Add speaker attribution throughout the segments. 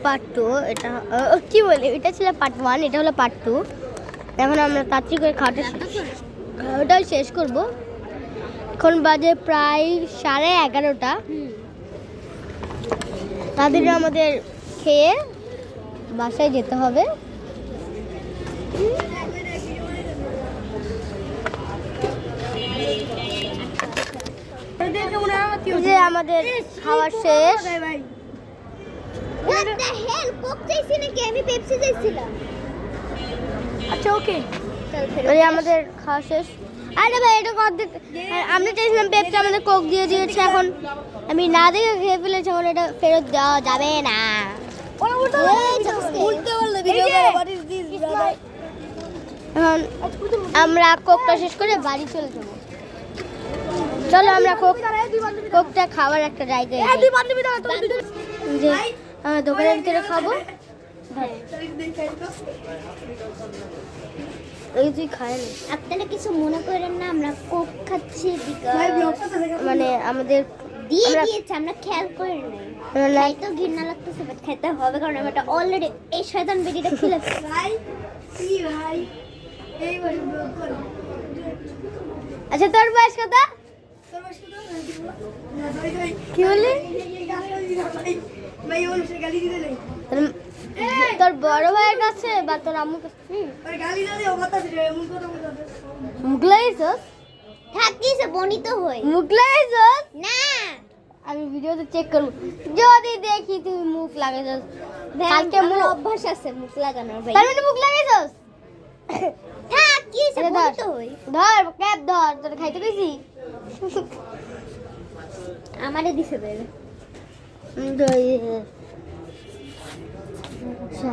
Speaker 1: Part 2, এটা কি বলি, এটা ছিল পার্ট 1, এটা হলো পার্ট 2। এখন আমরা তাড়াতাড়ি করে খাওয়াটা শেষ করব। এখন বাজে প্রায় 11:30। তাদের আমাদের খেয়ে বাসায় যেতে হবে। যে আমাদের খাওয়া শেষ। আচ্ছা ওকে, আমাদের খাওয়া শেষ। আরে ভাই এটা আমরা চাইছিলাম পেপসি, আমাদের কোক দিয়ে দিয়েছে। এখন আমি না দেখে খেয়ে ফেলেছি, এখন এটা ফেরত দেওয়া যাবে না। এখন আমরা কোকটা শেষ করে বাড়ি চলে যাবো। চলো আমরা কোকটা খাওয়ার একটা জায়গায় যে দোকানের ভিতরে খাবো। তুই খায় না, আপনারা কিছু মনে করেন না, আমরা কোক খাচ্ছি মানে আমাদের দিয়ে দিয়েছে, আমরা খেয়াল করি না। তো ঘৃণা লাগতেছে, বাট খেতে হবে কারণ আমরা অলরেডি এই শয়তান বেটিটা খেলে ভাই। আচ্ছা তোর বয়স কত? কি বললি? তোর বড় ভাইয়ের কাছে বা তোর আম্মুর কাছে মুখ লাগাইছস? থাকিস বনিত হই মুখ লাগাইছস না? আমি ভিডিওতে চেক করব, যদি দেখি তুই মুখ লাগাইছস। কালকে মোর অভ্যাস আছে মুখ লাগানোর। ভাই তার মানে মুখ লাগাইছস? থাকিস বনিত হই। ধর ক্যাপ ধর, তোর খাইতে কইছি। আমারে দিছে বের। আচ্ছা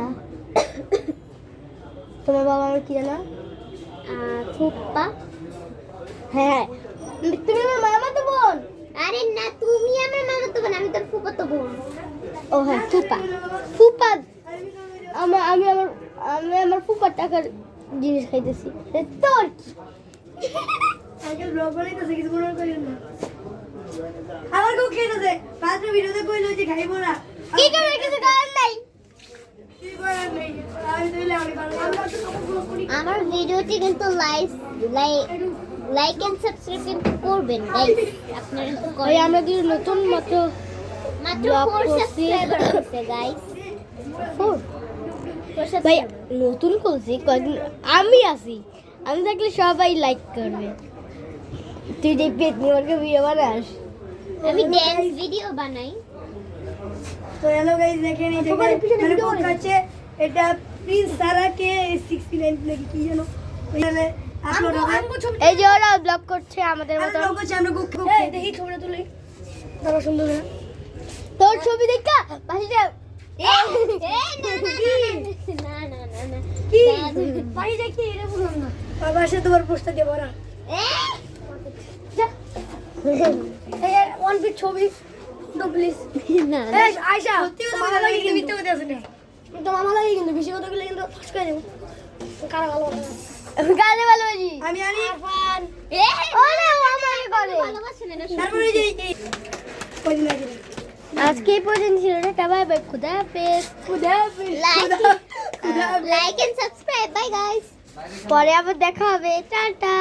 Speaker 1: তোমার বাবা আমার কি জানা? ফুপ্পা। হ্যাঁ তুমি আমার মামাতো বোন। আরে না, তুমি আমার মামাতো বোন, আমি তোর ফুপাতো বোন। ও হ্যাঁ ফুপা। আমি আমার ফুপার টাকার জিনিস খাইতেছি। তোর আগে ব্লগ বানাইতেছে, কিছু মনে করেন না। আমার কো খেতেছে, পাঁচটা ভিডিওতে কইলো যে খাইবো না। কি করে কিছু করার নাই, কি করার নাই। আমার ভিডিওটি কিন্তু লাইক এন্ড সাবস্ক্রাইব কিন্তু করবেন গাইস। আপনারা তো করেন। আমরা কি নতুন মাত্র 4 সাবস্ক্রাইবার হইছে গাইস। 4 ভাই নতুন করছি কয়েকদিন, আমি আছি, আমি থাকলে সবাই লাইক করবে। তুই যে পেট নিয়ে ভিডিও বানাস, আমি ড্যান্স ভিডিও বানাই। তো হ্যালো গাইস, দেখেন এই জায়গায় মানে কোক আছে, এটা প্রিন্স সারাকে 69 নাকি কি জানো ওইখানে আপলোড হবে। এই যে ওরা ব্লগ করছে আমাদের মত ব্লগ করছে। আমরা কোক এই দেখি ছবিটা তুলি, দাঁড়া সুন্দর না তোর ছবি দেখা পাশে যা। না না না না কি পাশে দেখি এটা বললাম না, বাবা সে তোমার পোস্টার দিয়ে ভরা। এই ওয়ান পিক ছবি তো প্লিজ না। এই আয়শা সত্যি কথা ভালো লাগে কিন্তু মিথ্যা কথা আছে না, তো মামা লাগে কিন্তু বেশি কথা বলে কিন্তু ফাঁস করে দেব। কারা ভালো গালে ভালোবাসি আমি জানি আরফান। ওরে ও আমাকে করে ভালোবাসে না। তারপরে যে কইদিন আগে আজকে পর্যন্ত ছিল না। বাই বাই, খুদা হাফেজ। Like and subscribe. Bye guys, পরে আবার দেখা হবে। টাটা।